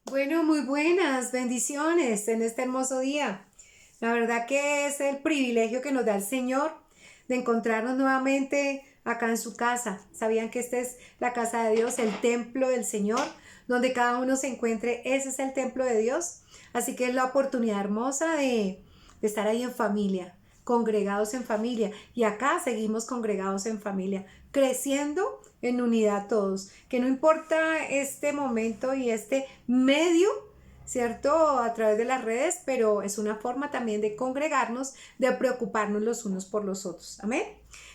Bueno, muy buenas bendiciones en este hermoso día. La verdad que es el privilegio que nos da el Señor de encontrarnos nuevamente acá en su casa. ¿Sabían que esta es la casa de Dios, el templo del Señor, donde cada uno se encuentre? Ese es el templo de Dios. Así que es la oportunidad hermosa de estar ahí en familia, congregados en familia. Y acá seguimos congregados en familia, creciendo en unidad todos. Que no importa este momento y este medio, ¿cierto? A través de las redes, pero es una forma también de congregarnos, de preocuparnos los unos por los otros. Amén.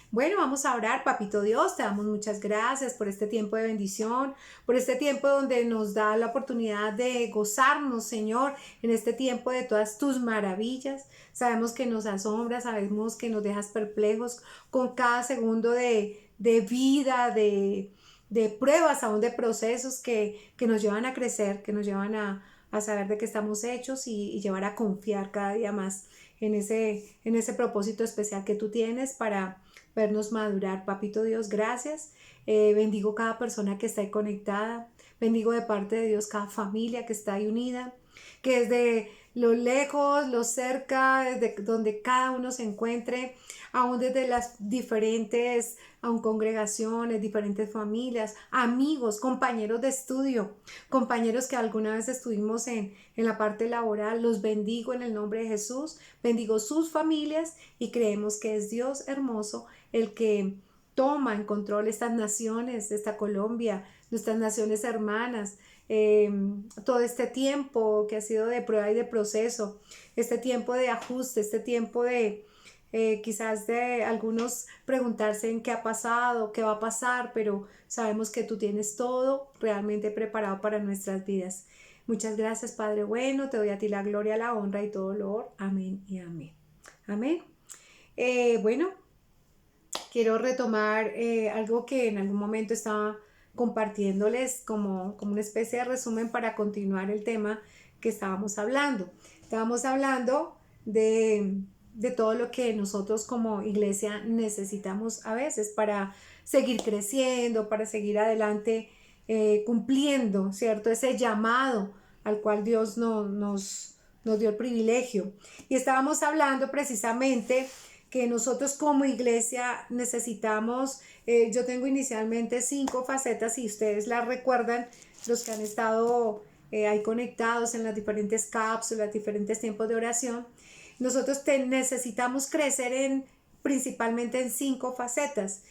Bueno, vamos a orar. Papito Dios, te damos muchas gracias por este tiempo de bendición, por este tiempo donde nos da la oportunidad de gozarnos, Señor, en este tiempo de todas tus maravillas. Sabemos que nos asombras, sabemos que nos dejas perplejos con cada segundo de vida, de pruebas, aún de procesos que nos llevan a crecer, que nos llevan a saber de qué estamos hechos y llevar a confiar cada día más en ese propósito especial que tú tienes para vernos madurar. Papito Dios, gracias. Bendigo cada persona que está ahí conectada. Bendigo de parte de Dios cada familia que está ahí unida, que desde lo lejos, lo cerca, desde donde cada uno se encuentre, aún desde las diferentes aún congregaciones, diferentes familias, amigos, compañeros de estudio, compañeros que alguna vez estuvimos en la parte laboral, los bendigo en el nombre de Jesús, bendigo sus familias y creemos que es Dios hermoso el que toma en control estas naciones, esta Colombia, nuestras naciones hermanas, todo este tiempo que ha sido de prueba y de proceso, este tiempo de ajuste, este tiempo de quizás de algunos preguntarse en qué ha pasado, qué va a pasar, pero sabemos que tú tienes todo realmente preparado para nuestras vidas. Muchas gracias, Padre bueno, te doy a ti la gloria, la honra y todo el honor. Amén y amén. Amén. Bueno, quiero retomar algo que en algún momento estaba compartiéndoles como una especie de resumen para continuar el tema que estábamos hablando. Estábamos hablando de todo lo que nosotros como iglesia necesitamos a veces para seguir creciendo, para seguir adelante, cumpliendo, ¿cierto? Ese llamado al cual Dios nos dio el privilegio. Y estábamos hablando precisamente que nosotros como iglesia necesitamos, yo tengo inicialmente 5 facetas, si ustedes las recuerdan, los que han estado ahí conectados en las diferentes cápsulas, diferentes tiempos de oración, nosotros necesitamos crecer principalmente en 5 facetas,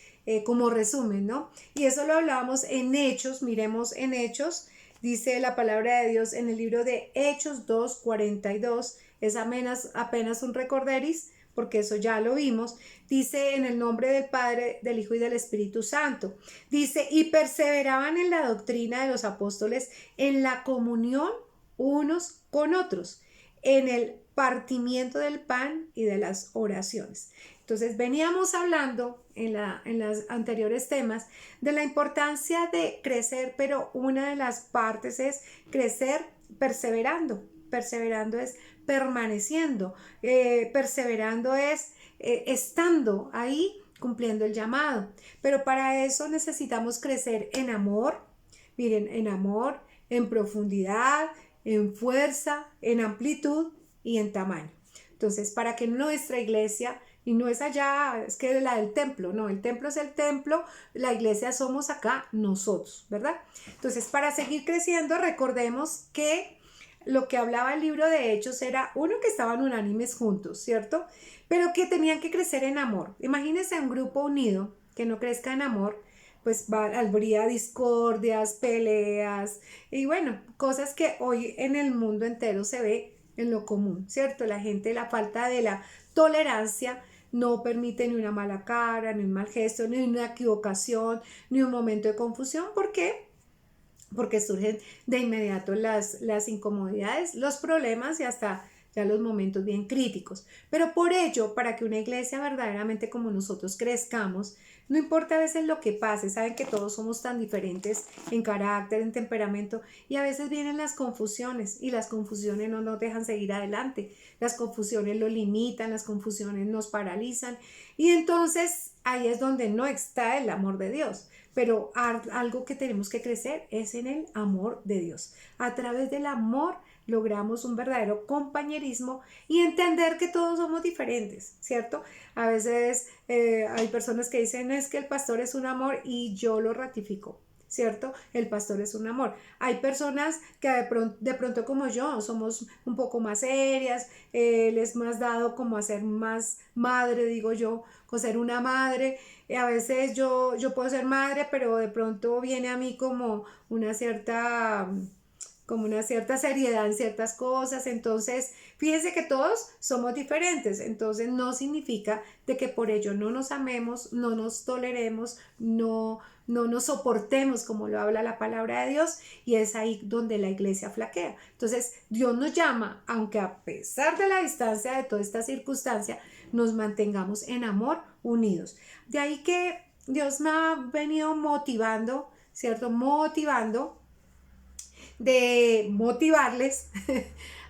como resumen, ¿no? Y eso lo hablábamos en Hechos, miremos en Hechos, dice la palabra de Dios en el libro de Hechos 2:42, es apenas un recorderis, porque eso ya lo vimos, dice en el nombre del Padre, del Hijo y del Espíritu Santo, dice, y perseveraban en la doctrina de los apóstoles, en la comunión unos con otros, en el partimiento del pan y de las oraciones. Entonces veníamos hablando en los anteriores temas de la importancia de crecer, pero una de las partes es crecer perseverando. Perseverando es permaneciendo, perseverando es estando ahí cumpliendo el llamado. Pero para eso necesitamos crecer en amor, miren, en amor, en profundidad, en fuerza, en amplitud y en tamaño. Entonces, para que nuestra iglesia, y no es allá, es que la del templo, no, el templo es el templo, la iglesia somos acá nosotros, ¿verdad? Entonces, para seguir creciendo, recordemos que lo que hablaba el libro de Hechos era uno que estaban unánimes juntos, ¿cierto? Pero que tenían que crecer en amor. Imagínense un grupo unido que no crezca en amor, pues habría discordias, peleas y bueno, cosas que hoy en el mundo entero se ve en lo común, ¿cierto? La gente, la falta de la tolerancia no permite ni una mala cara, ni un mal gesto, ni una equivocación, ni un momento de confusión. ¿Por qué? Porque surgen de inmediato las incomodidades, los problemas y hasta ya los momentos bien críticos. Pero por ello, para que una iglesia verdaderamente como nosotros crezcamos, no importa a veces lo que pase, saben que todos somos tan diferentes en carácter, en temperamento, y a veces vienen las confusiones y las confusiones no nos dejan seguir adelante, las confusiones lo limitan, las confusiones nos paralizan y entonces ahí es donde no está el amor de Dios. pero algo que tenemos que crecer es en el amor de Dios. A través del amor logramos un verdadero compañerismo y entender que todos somos diferentes, ¿cierto? A veces hay personas que dicen es que el pastor es un amor y yo lo ratifico. ¿Cierto? El pastor es un amor. Hay personas que de pronto como yo somos un poco más serias, les más dado como a ser más madre, digo yo, con ser una madre. A veces yo puedo ser madre, pero de pronto viene a mí como una cierta seriedad en ciertas cosas. Entonces fíjense que todos somos diferentes, entonces no significa de que por ello no nos amemos, no nos toleremos, no nos soportemos, como lo habla la palabra de Dios, y es ahí donde la iglesia flaquea. Entonces Dios nos llama, aunque a pesar de la distancia de toda esta circunstancia, nos mantengamos en amor unidos. De ahí que Dios me ha venido motivando, ¿cierto? De motivarles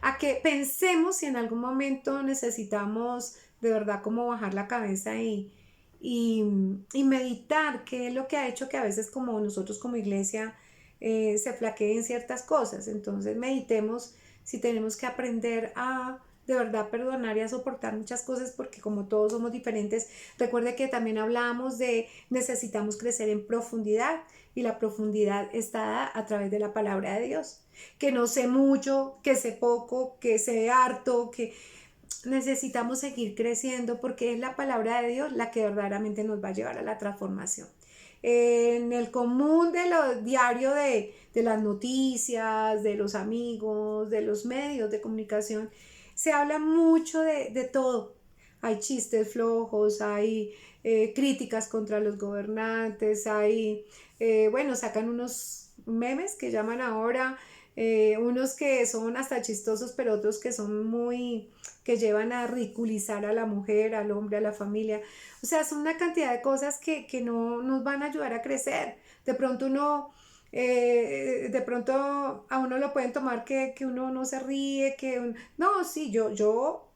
a que pensemos si en algún momento necesitamos de verdad como bajar la cabeza y, y meditar qué es lo que ha hecho que a veces como nosotros como iglesia se flaqueen ciertas cosas. Entonces meditemos si tenemos que aprender a de verdad perdonar y a soportar muchas cosas porque como todos somos diferentes, recuerde que también hablamos de necesitamos crecer en profundidad y la profundidad está dada a través de la palabra de Dios. Que no sé mucho, que sé poco, que sé harto, que necesitamos seguir creciendo porque es la palabra de Dios la que verdaderamente nos va a llevar a la transformación. En el común de lo diario de las noticias, de los amigos, de los medios de comunicación, se habla mucho de todo. Hay chistes flojos, hay críticas contra los gobernantes, hay, bueno, sacan unos memes que llaman ahora, unos que son hasta chistosos, pero otros que son que llevan a ridiculizar a la mujer, al hombre, a la familia. O sea, son una cantidad de cosas que no nos van a ayudar a crecer. De pronto de pronto a uno lo pueden tomar que uno no se ríe, no, sí, yo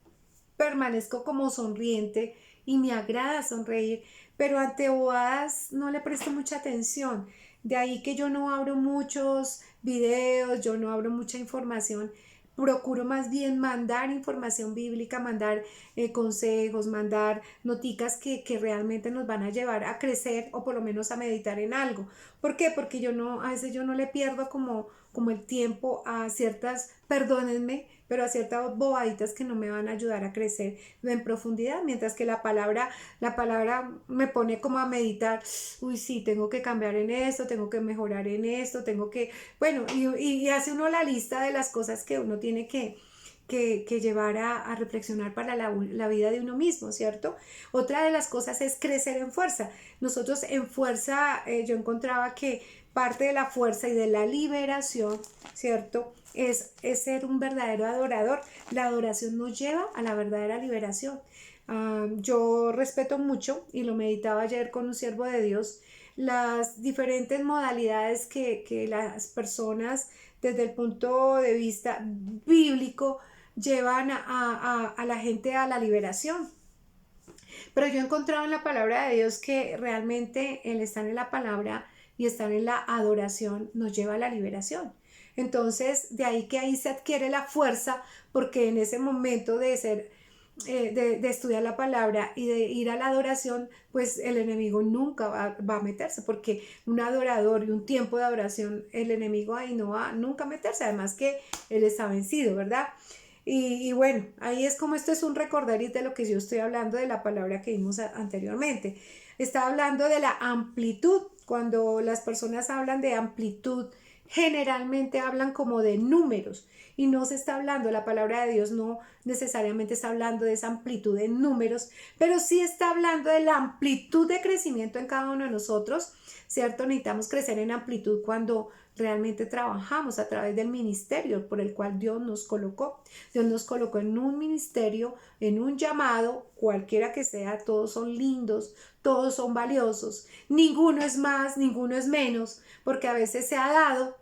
permanezco como sonriente y me agrada sonreír, pero ante bobadas no le presto mucha atención. De ahí que yo no abro muchos videos, yo no abro mucha información. Procuro más bien mandar información bíblica, mandar consejos, mandar noticas que realmente nos van a llevar a crecer o por lo menos a meditar en algo. ¿Por qué? Porque a veces yo no le pierdo como el tiempo a ciertas, perdónenme, pero a ciertas bobaditas que no me van a ayudar a crecer en profundidad, mientras que la palabra me pone como a meditar, uy, sí, tengo que cambiar en esto, tengo que mejorar en esto, bueno, y hace uno la lista de las cosas que uno tiene que llevar a reflexionar para la vida de uno mismo, ¿cierto? Otra de las cosas es crecer en fuerza. Nosotros en fuerza, yo encontraba que parte de la fuerza y de la liberación, ¿cierto? Es ser un verdadero adorador. La adoración nos lleva a la verdadera liberación. Yo respeto mucho, y lo meditaba ayer con un siervo de Dios, las diferentes modalidades que las personas desde el punto de vista bíblico llevan a la gente a la liberación. Pero yo he encontrado en la palabra de Dios que realmente el estar en la palabra y estar en la adoración nos lleva a la liberación. Entonces, de ahí que ahí se adquiere la fuerza, porque en ese momento de ser, de estudiar la palabra y de ir a la adoración, pues el enemigo nunca va a meterse, porque un adorador y un tiempo de adoración, el enemigo ahí no va nunca a meterse, además que él está vencido, ¿verdad? Y bueno, ahí es como esto es un recordaris de lo que yo estoy hablando de la palabra que vimos anteriormente. Estaba hablando de la amplitud. Cuando las personas hablan de amplitud, generalmente hablan como de números y no se está hablando, la palabra de Dios no necesariamente está hablando de esa amplitud en números, pero sí está hablando de la amplitud de crecimiento en cada uno de nosotros, ¿cierto? Necesitamos crecer en amplitud cuando realmente trabajamos a través del ministerio por el cual Dios nos colocó. Dios nos colocó en un ministerio, en un llamado, cualquiera que sea, todos son lindos, todos son valiosos, ninguno es más, ninguno es menos, porque a veces se ha dado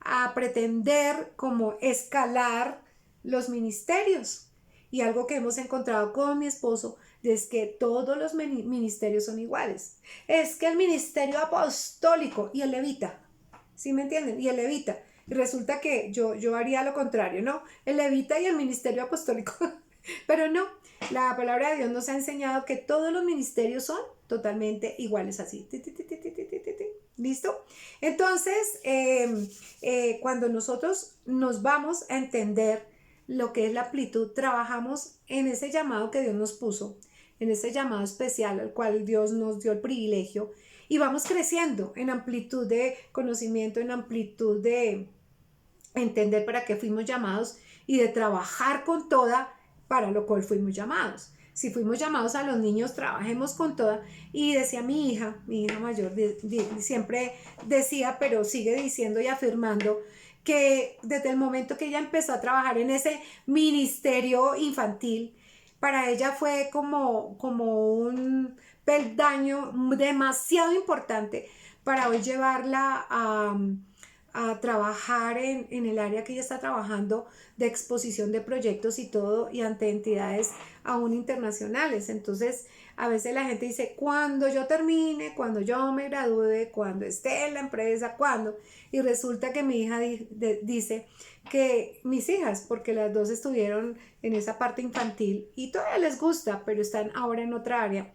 a pretender como escalar los ministerios. Y algo que hemos encontrado con mi esposo es que todos los ministerios son iguales. Es que el ministerio apostólico y el levita, ¿sí me entienden? Y el levita. Y resulta que yo haría lo contrario, ¿no? El levita y el ministerio apostólico. Pero no, la palabra de Dios nos ha enseñado que todos los ministerios son totalmente iguales así. ¿Listo? Entonces, cuando nosotros nos vamos a entender lo que es la amplitud, trabajamos en ese llamado que Dios nos puso, en ese llamado especial al cual Dios nos dio el privilegio, y vamos creciendo en amplitud de conocimiento, en amplitud de entender para qué fuimos llamados y de trabajar con toda para lo cual fuimos llamados. Si fuimos llamados a los niños, trabajemos con toda. Y decía mi hija mayor, siempre decía, pero sigue diciendo y afirmando, que desde el momento que ella empezó a trabajar en ese ministerio infantil, para ella fue como un peldaño demasiado importante para hoy llevarla a trabajar en el área que ella está trabajando de exposición de proyectos y todo, y ante entidades aún internacionales. Entonces a veces la gente dice, cuando yo termine, cuando yo me gradúe, cuando esté en la empresa, cuando, y resulta que mi hija dice que mis hijas, porque las dos estuvieron en esa parte infantil y todavía les gusta, pero están ahora en otra área,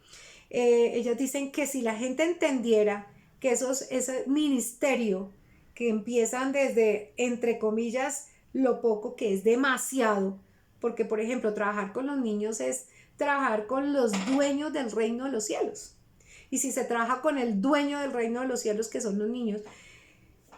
ellas dicen que si la gente entendiera que ese ministerio que empiezan desde, entre comillas, lo poco, que es demasiado, porque por ejemplo trabajar con los niños es trabajar con los dueños del reino de los cielos, y si se trabaja con el dueño del reino de los cielos, que son los niños,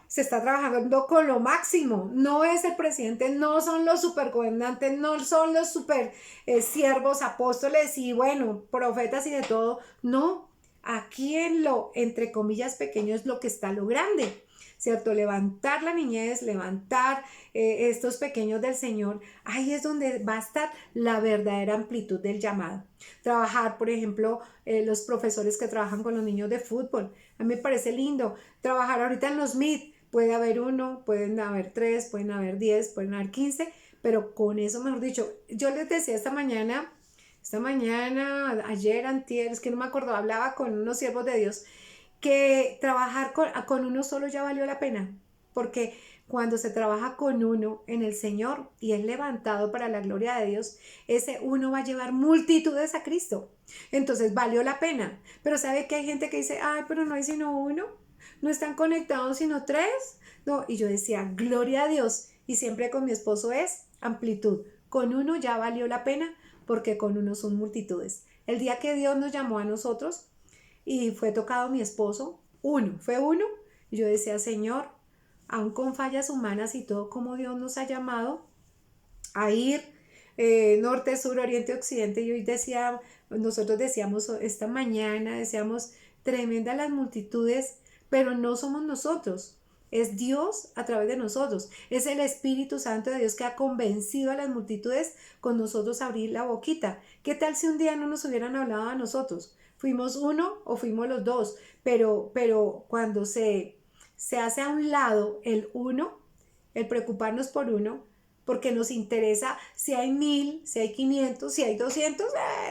se está trabajando con lo máximo. No es el presidente, no son los supergobernantes, no son los super siervos, apóstoles y bueno, profetas y de todo. No, aquí en lo, entre comillas, pequeño es lo que está lo grande, ¿cierto? Levantar la niñez, levantar estos pequeños del Señor, ahí es donde va a estar la verdadera amplitud del llamado. Trabajar, por ejemplo, los profesores que trabajan con los niños de fútbol, a mí me parece lindo. Trabajar ahorita en los MIT, puede haber 1, pueden haber 3, pueden haber 10, pueden haber 15, pero con eso, mejor dicho, yo les decía esta mañana, ayer, antier, es que no me acuerdo, hablaba con unos siervos de Dios, que trabajar con uno solo ya valió la pena, porque cuando se trabaja con uno en el Señor y es levantado para la gloria de Dios, ese uno va a llevar multitudes a Cristo. Entonces valió la pena. Pero ¿sabe que hay gente que dice, ay, pero no hay sino uno? ¿No están conectados sino 3? No, y yo decía, gloria a Dios. Y siempre con mi esposo es amplitud. Con uno ya valió la pena, porque con uno son multitudes. El día que Dios nos llamó a nosotros y fue tocado mi esposo, fue uno. Y yo decía, Señor, aun con fallas humanas y todo, como Dios nos ha llamado a ir norte, sur, oriente, occidente. Y hoy nosotros decíamos esta mañana, decíamos, tremenda las multitudes, pero no somos nosotros, es Dios a través de nosotros, es el Espíritu Santo de Dios que ha convencido a las multitudes con nosotros a abrir la boquita. ¿Qué tal si un día no nos hubieran hablado a nosotros? ¿Fuimos uno o fuimos los dos? Pero cuando se hace a un lado el uno, el preocuparnos por uno, porque nos interesa si hay 1000, si hay 500, si hay 200,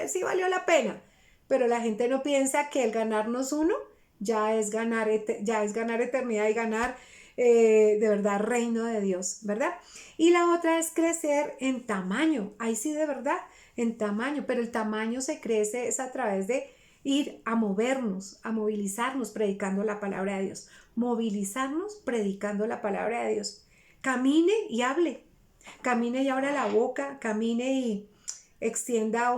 sí valió la pena. Pero la gente no piensa que el ganarnos uno ya es ganar eternidad y ganar de verdad reino de Dios, ¿verdad? Y la otra es crecer en tamaño, ahí sí de verdad, en tamaño, pero el tamaño se crece es a través de ir a movernos, a movilizarnos predicando la palabra de Dios, movilizarnos predicando la palabra de Dios. Camine y hable, camine y abra la boca, camine y extienda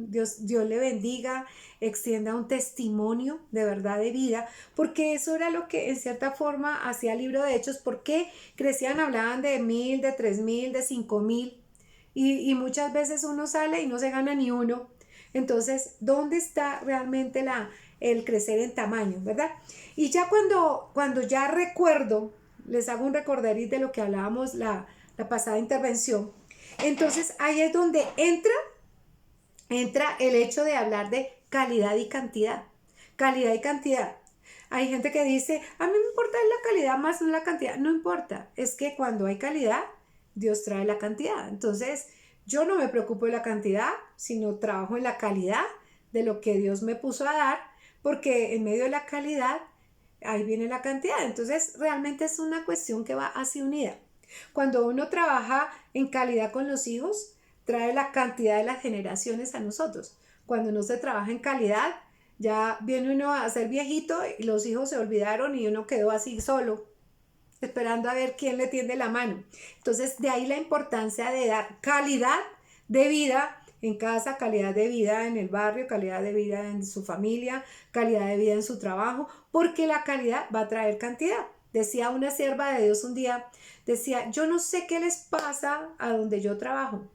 Dios le bendiga, extienda un testimonio de verdad de vida, porque eso era lo que en cierta forma hacía el libro de Hechos. Porque crecían, hablaban de 1000, de 3000, de 5000, y muchas veces uno sale y no se gana ni uno. Entonces, ¿dónde está realmente el crecer en tamaño, verdad? Y ya cuando ya recuerdo, les hago un recorderis de lo que hablábamos la pasada intervención. Entonces ahí es donde entra el hecho de hablar de calidad y cantidad. Calidad y cantidad. Hay gente que dice, a mí me importa la calidad más no la cantidad. No importa, es que cuando hay calidad, Dios trae la cantidad. Entonces yo no me preocupo de la cantidad, sino trabajo en la calidad, de lo que Dios me puso a dar, porque en medio de la calidad, ahí viene la cantidad. Entonces, realmente es una cuestión que va así unida. Cuando uno trabaja en calidad con los hijos, trae la cantidad de las generaciones a nosotros. Cuando no se trabaja en calidad, ya viene uno a ser viejito y los hijos se olvidaron y uno quedó así solo, esperando a ver quién le tiende la mano. Entonces, de ahí la importancia de dar calidad de vida en casa, calidad de vida en el barrio, calidad de vida en su familia, calidad de vida en su trabajo, porque la calidad va a traer cantidad. Decía una sierva de Dios un día, decía, yo no sé qué les pasa a donde yo trabajo,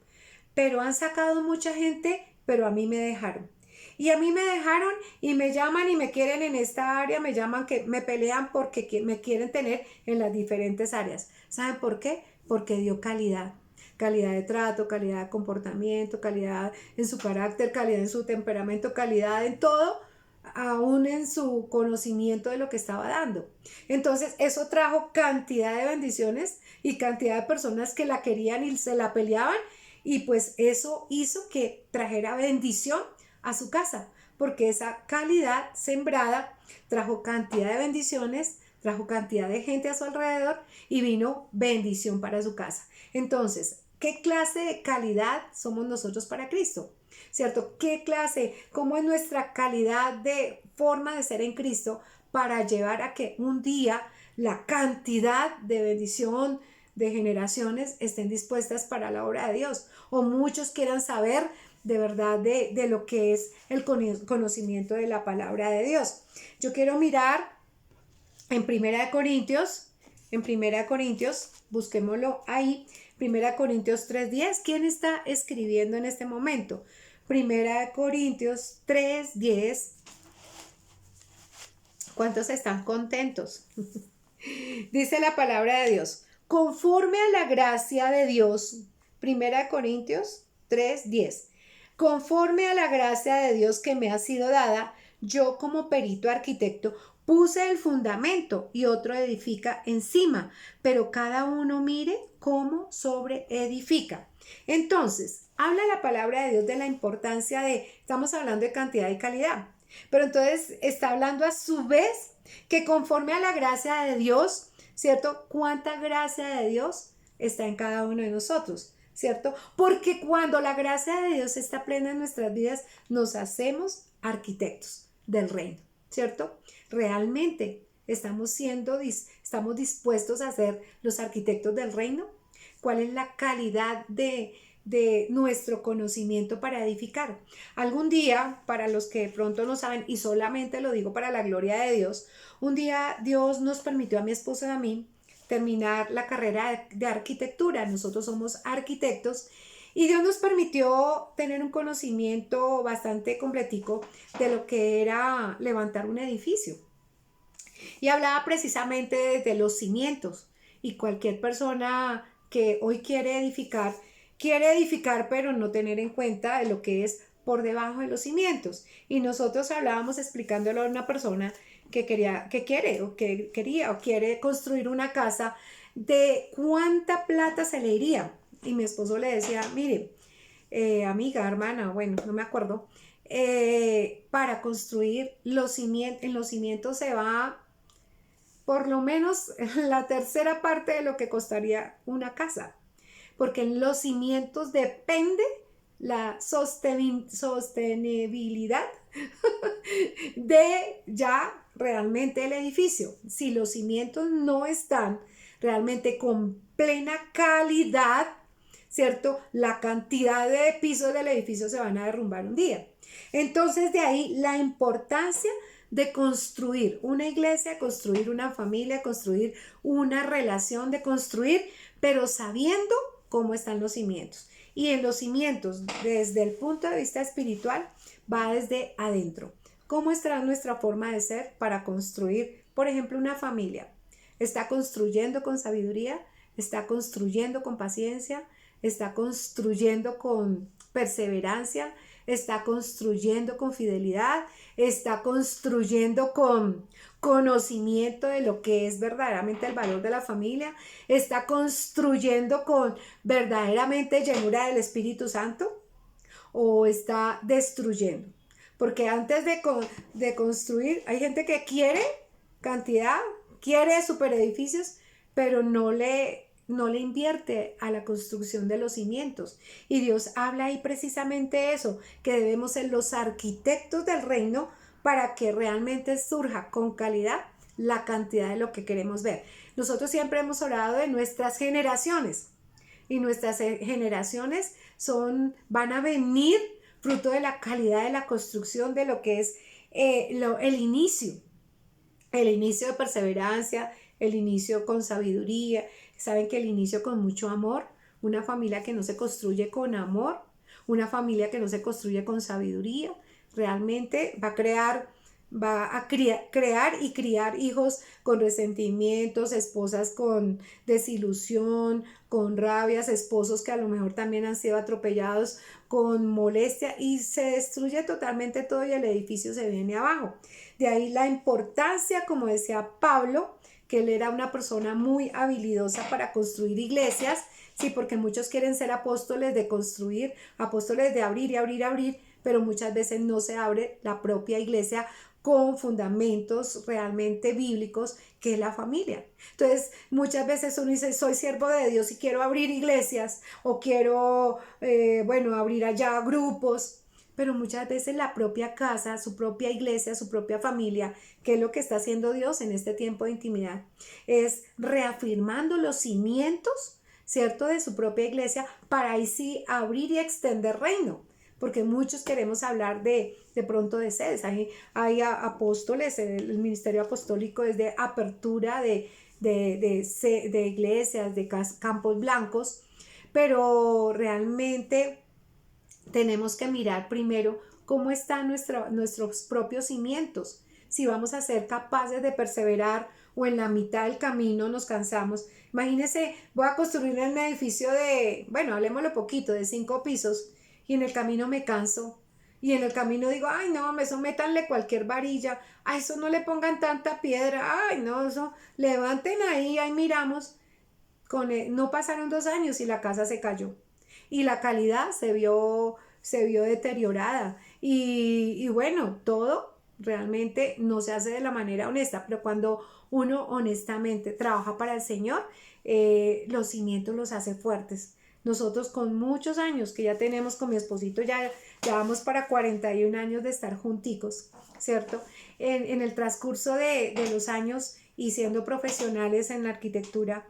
pero han sacado mucha gente, pero a mí me dejaron. Y a mí me dejaron y me llaman y me quieren en esta área, me llaman que me pelean porque me quieren tener en las diferentes áreas. ¿Saben por qué? Porque dio calidad. Calidad de trato, calidad de comportamiento, calidad en su carácter, calidad en su temperamento, calidad en todo, aún en su conocimiento de lo que estaba dando. Entonces eso trajo cantidad de bendiciones y cantidad de personas que la querían y se la peleaban, y pues eso hizo que trajera bendición a su casa, porque esa calidad sembrada trajo cantidad de bendiciones, trajo cantidad de gente a su alrededor y vino bendición para su casa. Entonces, ¿qué clase de calidad somos nosotros para Cristo? ¿Cierto? ¿Qué clase, cómo es nuestra calidad de forma de ser en Cristo para llevar a que un día la cantidad de bendición de generaciones estén dispuestas para la obra de Dios? O muchos quieran saber de verdad de lo que es el conocimiento de la palabra de Dios. Yo quiero mirar en Primera de Corintios, busquémoslo ahí, Primera de Corintios 3:10. ¿Quién está escribiendo en este momento? Primera de Corintios 3:10. ¿Cuántos están contentos? Dice la palabra de Dios, conforme a la gracia de Dios, Primera de Corintios 3:10. Conforme a la gracia de Dios que me ha sido dada, yo como perito arquitecto puse el fundamento y otro edifica encima, pero cada uno mire cómo sobreedifica. Entonces, habla la palabra de Dios de la importancia estamos hablando de cantidad y calidad, pero entonces está hablando a su vez que conforme a la gracia de Dios, ¿cierto? ¿Cuánta gracia de Dios está en cada uno de nosotros? ¿Cierto? Porque cuando la gracia de Dios está plena en nuestras vidas, nos hacemos arquitectos del reino, ¿cierto? Realmente estamos dispuestos a ser los arquitectos del reino. ¿Cuál es la calidad de nuestro conocimiento para edificar? Algún día, para los que de pronto no saben, y solamente lo digo para la gloria de Dios, un día Dios nos permitió a mi esposo y a mí terminar la carrera de arquitectura. Nosotros somos arquitectos y Dios nos permitió tener un conocimiento bastante completico de lo que era levantar un edificio. Y hablaba precisamente de los cimientos, y cualquier persona que hoy quiere edificar pero no tener en cuenta de lo que es por debajo de los cimientos. Y nosotros hablábamos explicándolo a una persona que quiere construir una casa, de cuánta plata se le iría. Y mi esposo le decía, mire, amiga, hermana, bueno, no me acuerdo, para construir en los cimientos se va por lo menos la tercera parte de lo que costaría una casa, porque en los cimientos depende la sostenibilidad de ya realmente el edificio. Si los cimientos no están realmente con plena calidad, ¿cierto? La cantidad de pisos del edificio se van a derrumbar un día. Entonces, de ahí la importancia de construir una iglesia, construir una familia, construir una relación, de construir, pero sabiendo cómo están los cimientos. Y en los cimientos, desde el punto de vista espiritual, va desde adentro. ¿Cómo estará nuestra forma de ser para construir, por ejemplo, una familia? ¿Está construyendo con sabiduría? ¿Está construyendo con paciencia? ¿Está construyendo con perseverancia? ¿Está construyendo con fidelidad? ¿Está construyendo con conocimiento de lo que es verdaderamente el valor de la familia? ¿Está construyendo con verdaderamente llenura del Espíritu Santo? ¿O está destruyendo? porque antes de construir, hay gente que quiere cantidad, quiere super edificios, pero no le invierte a la construcción de los cimientos. Y Dios habla ahí precisamente eso, que debemos ser los arquitectos del reino para que realmente surja con calidad la cantidad de lo que queremos ver. Nosotros siempre hemos orado de nuestras generaciones, y nuestras generaciones van a venir fruto de la calidad de la construcción de lo que es el inicio de perseverancia, el inicio con sabiduría. Saben que el inicio con mucho amor, una familia que no se construye con amor, una familia que no se construye con sabiduría, realmente va a crear y criar hijos con resentimientos, esposas con desilusión, con rabias, esposos que a lo mejor también han sido atropellados con molestia, y se destruye totalmente todo y el edificio se viene abajo. De ahí la importancia, como decía Pablo, que él era una persona muy habilidosa para construir iglesias, sí, porque muchos quieren ser apóstoles de construir, apóstoles de abrir y abrir y abrir, pero muchas veces no se abre la propia iglesia con fundamentos realmente bíblicos, que es la familia. Entonces, muchas veces uno dice, soy siervo de Dios y quiero abrir iglesias o quiero, abrir allá grupos, pero muchas veces la propia casa, su propia iglesia, su propia familia, que es lo que está haciendo Dios en este tiempo de intimidad, es reafirmando los cimientos, ¿cierto?, de su propia iglesia, para ahí sí abrir y extender reino. Porque muchos queremos hablar de pronto de sedes. Hay apóstoles, el ministerio apostólico es de apertura de iglesias, de campos blancos, pero realmente tenemos que mirar primero cómo están nuestros propios cimientos, si vamos a ser capaces de perseverar o en la mitad del camino nos cansamos. Imagínense, voy a construir un edificio hablemoslo poquito, de 5 pisos, y en el camino me canso, y en el camino digo, ay no, eso métanle cualquier varilla, ay eso no le pongan tanta piedra, ay no, eso levanten ahí miramos. No pasaron 2 años y la casa se cayó y la calidad se vio deteriorada, y bueno, todo realmente no se hace de la manera honesta, pero cuando uno honestamente trabaja para el Señor, los cimientos los hace fuertes. Nosotros con muchos años que ya tenemos con mi esposito, ya vamos para 41 años de estar junticos, ¿cierto? En el transcurso de los años y siendo profesionales en la arquitectura,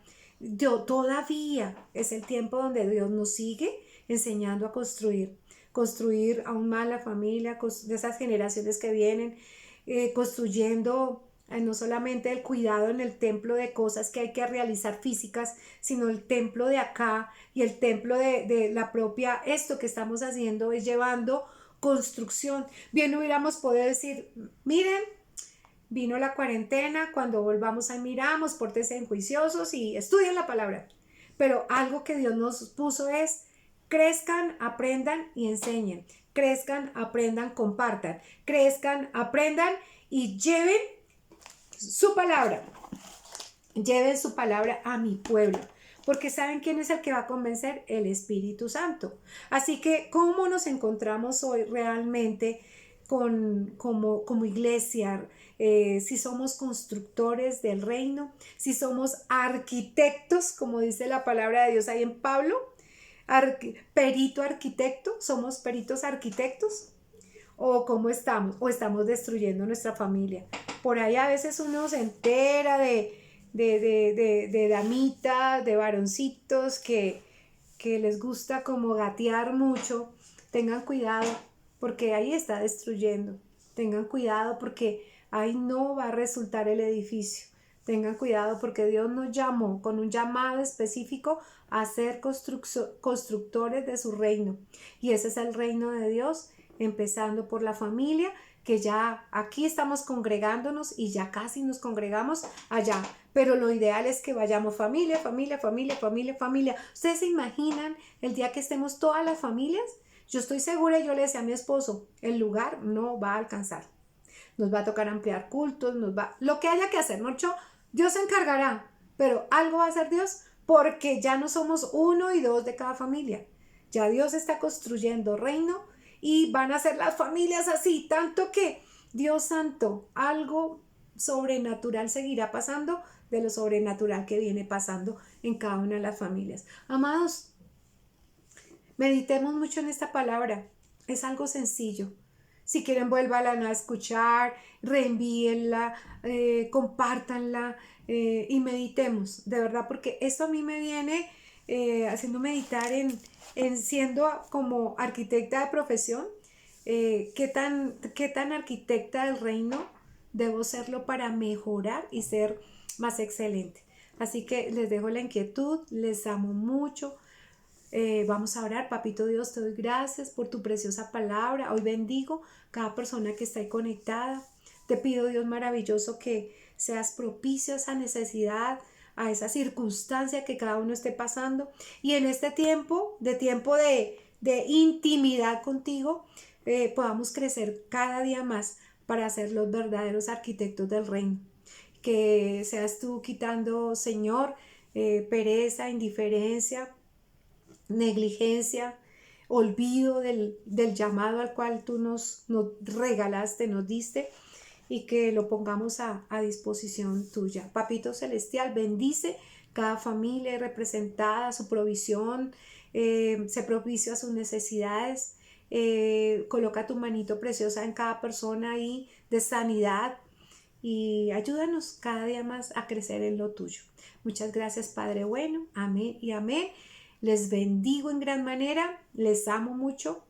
todavía es el tiempo donde Dios nos sigue enseñando a construir aún más la familia, de esas generaciones que vienen, construyendo no solamente el cuidado en el templo de cosas que hay que realizar físicas, sino el templo de acá y el templo de la propia, esto que estamos haciendo es llevando construcción. Bien hubiéramos podido decir, miren, vino la cuarentena, cuando volvamos ahí miramos, pórtense juiciosos y estudien la palabra. Pero algo que Dios nos puso es, crezcan, aprendan y enseñen. Crezcan, aprendan, compartan. Crezcan, aprendan y lleven su palabra. Lleven su palabra a mi pueblo. Porque ¿saben quién es el que va a convencer? El Espíritu Santo. Así que, ¿cómo nos encontramos hoy realmente como iglesia? Si somos constructores del reino, si somos arquitectos, como dice la palabra de Dios ahí en Pablo, perito arquitecto, somos peritos arquitectos, o cómo estamos, o estamos destruyendo nuestra familia. Por ahí a veces uno se entera de damitas, de varoncitos que les gusta como gatear mucho. Tengan cuidado, porque ahí está destruyendo. Tengan cuidado, porque ahí no va a resultar el edificio. Tengan cuidado, porque Dios nos llamó con un llamado específico a ser constructores de su reino. Y ese es el reino de Dios, empezando por la familia, que ya aquí estamos congregándonos y ya casi nos congregamos allá. Pero lo ideal es que vayamos familia, familia, familia, familia, familia. ¿Ustedes se imaginan el día que estemos todas las familias? Yo estoy segura, yo le decía a mi esposo, el lugar no va a alcanzar. Nos va a tocar ampliar cultos, lo que haya que hacer, ¿no? Dios se encargará, pero algo va a hacer Dios, porque ya no somos 1 y 2 de cada familia. Ya Dios está construyendo reino y van a ser las familias así, tanto que, Dios santo, algo sobrenatural seguirá pasando de lo sobrenatural que viene pasando en cada una de las familias. Amados, meditemos mucho en esta palabra. Es algo sencillo. Si quieren, vuélvanla a escuchar, reenvíenla, compártanla y meditemos, de verdad, porque esto a mí me viene haciendo meditar en siendo como arquitecta de profesión, qué tan arquitecta del reino debo serlo para mejorar y ser más excelente. Así que les dejo la inquietud, les amo mucho. Vamos a orar. Papito Dios, te doy gracias por tu preciosa palabra. Hoy bendigo cada persona que está ahí conectada. Te pido, Dios maravilloso, que seas propicio a esa necesidad, a esa circunstancia que cada uno esté pasando. Y en este tiempo de intimidad contigo, podamos crecer cada día más para ser los verdaderos arquitectos del reino. Que seas tú quitando, Señor, pereza, indiferencia, negligencia, olvido del llamado al cual tú nos regalaste, nos diste, y que lo pongamos a disposición tuya. Papito Celestial, bendice cada familia representada, su provisión, se propicio a sus necesidades, coloca tu manito preciosa en cada persona ahí de sanidad y ayúdanos cada día más a crecer en lo tuyo. Muchas gracias, Padre bueno. Amén y amén. Les bendigo en gran manera, les amo mucho,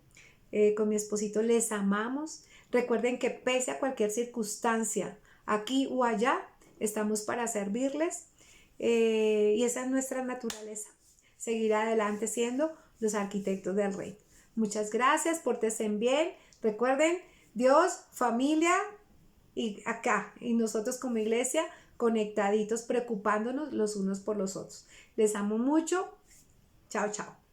con mi esposito les amamos. Recuerden que pese a cualquier circunstancia, aquí o allá, estamos para servirles, y esa es nuestra naturaleza, seguir adelante siendo los arquitectos del reino. Muchas gracias, pórtense bien. Recuerden, Dios, familia y acá, y nosotros como iglesia, conectaditos, preocupándonos los unos por los otros. Les amo mucho. Chao, chao.